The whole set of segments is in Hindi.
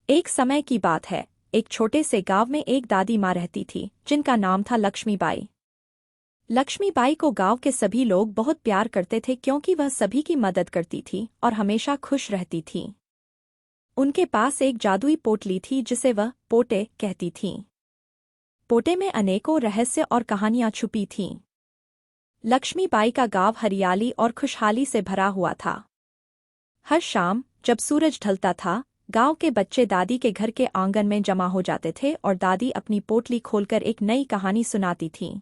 एक समय की बात है। एक छोटे से गांव में एक दादी माँ रहती थी जिनका नाम था लक्ष्मीबाई। लक्ष्मीबाई को गांव के सभी लोग बहुत प्यार करते थे क्योंकि वह सभी की मदद करती थी और हमेशा खुश रहती थी। उनके पास एक जादुई पोटली थी जिसे वह पोटे कहती थीं। पोटे में अनेकों रहस्य और कहानियां छुपी थीं। लक्ष्मीबाई का गांव हरियाली और खुशहाली से भरा हुआ था। हर शाम जब सूरज ढलता था, गांव के बच्चे दादी के घर के आंगन में जमा हो जाते थे और दादी अपनी पोटली खोलकर एक नई कहानी सुनाती थीं।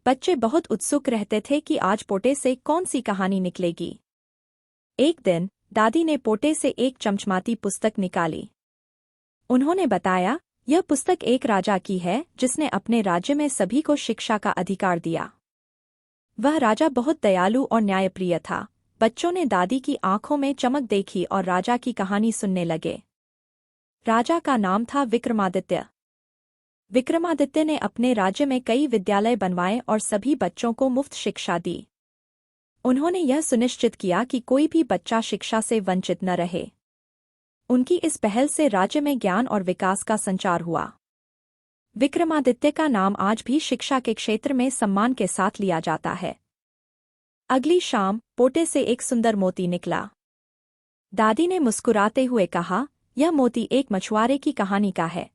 बच्चे बहुत उत्सुक रहते थे कि आज पोटे से कौन सी कहानी निकलेगी। एक दिन दादी ने पोटे से एक चमचमाती पुस्तक निकाली। उन्होंने बताया, यह पुस्तक एक राजा की है जिसने अपने राज्य में सभी को शिक्षा का अधिकार दिया। वह राजा बहुत दयालु और न्यायप्रिय था। बच्चों ने दादी की आंखों में चमक देखी और राजा की कहानी सुनने लगे। राजा का नाम था विक्रमादित्य। विक्रमादित्य ने अपने राज्य में कई विद्यालय बनवाए और सभी बच्चों को मुफ्त शिक्षा दी। उन्होंने यह सुनिश्चित किया कि कोई भी बच्चा शिक्षा से वंचित न रहे। उनकी इस पहल से राज्य में ज्ञान और विकास का संचार हुआ। विक्रमादित्य का नाम आज भी शिक्षा के क्षेत्र में सम्मान के साथ लिया जाता है। अगली शाम पोटे से एक सुंदर मोती निकला। दादी ने मुस्कुराते हुए कहा, यह मोती एक मछुआरे की कहानी का है।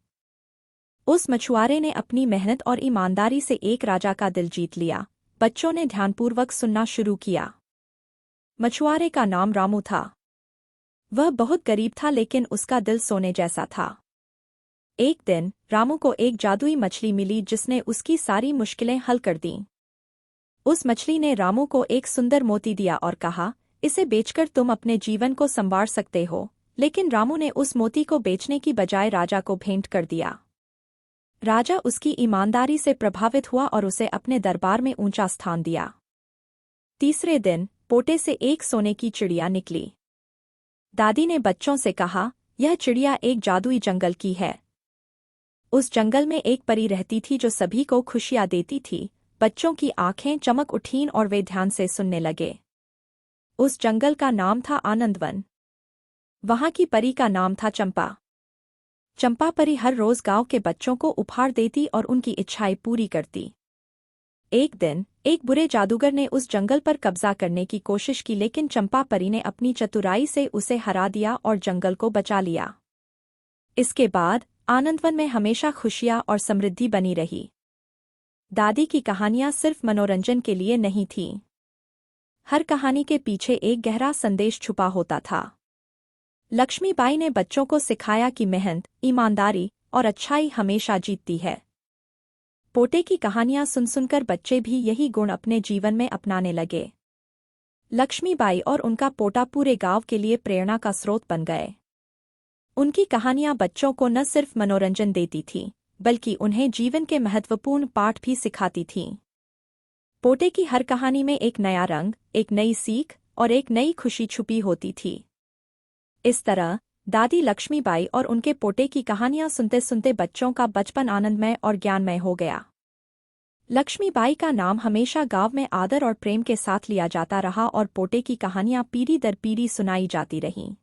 उस मछुआरे ने अपनी मेहनत और ईमानदारी से एक राजा का दिल जीत लिया। बच्चों ने ध्यानपूर्वक सुनना शुरू किया। मछुआरे का नाम रामू था। वह बहुत गरीब था लेकिन उसका दिल सोने जैसा था। एक दिन रामू को एक जादुई मछली मिली जिसने उसकी सारी मुश्किलें हल कर दीं। उस मछली ने रामू को एक सुंदर मोती दिया और कहा, इसे बेचकर तुम अपने जीवन को संवार सकते हो। लेकिन रामू ने उस मोती को बेचने की बजाय राजा को भेंट कर दिया। राजा उसकी ईमानदारी से प्रभावित हुआ और उसे अपने दरबार में ऊंचा स्थान दिया। तीसरे दिन पोटे से एक सोने की चिड़िया निकली। दादी ने बच्चों से कहा, यह चिड़िया एक जादुई जंगल की है। उस जंगल में एक परी रहती थी जो सभी को खुशियां देती थी। बच्चों की आंखें चमक उठीं और वे ध्यान से सुनने लगे। उस जंगल का नाम था आनंदवन। वहां की परी का नाम था चंपा। चंपा परी हर रोज गांव के बच्चों को उपहार देती और उनकी इच्छाएं पूरी करती। एक दिन एक बुरे जादूगर ने उस जंगल पर कब्जा करने की कोशिश की लेकिन चंपा परी ने अपनी चतुराई से उसे हरा दिया और जंगल को बचा लिया। इसके बाद आनंदवन में हमेशा खुशियां और समृद्धि बनी रही। दादी की कहानियां सिर्फ मनोरंजन के लिए नहीं थीं। हर कहानी के पीछे एक गहरा संदेश छुपा होता था। लक्ष्मीबाई ने बच्चों को सिखाया कि मेहनत, ईमानदारी और अच्छाई हमेशा जीतती है। पोटे की कहानियां सुन सुनकर बच्चे भी यही गुण अपने जीवन में अपनाने लगे। लक्ष्मीबाई और उनका पोटा पूरे गांव के लिए प्रेरणा का स्रोत बन गए। उनकी कहानियां बच्चों को न सिर्फ मनोरंजन देती थीं, बल्कि उन्हें जीवन के महत्वपूर्ण पाठ भी सिखाती थीं। पोटे की हर कहानी में एक नया रंग, एक नई सीख और एक नई खुशी छुपी होती थी। इस तरह दादी लक्ष्मीबाई और उनके पोटे की कहानियां सुनते सुनते बच्चों का बचपन आनंदमय और ज्ञानमय हो गया। लक्ष्मीबाई का नाम हमेशा गांव में आदर और प्रेम के साथ लिया जाता रहा और पोटे की कहानियां पीढ़ी दर पीढ़ी सुनाई जाती रहीं।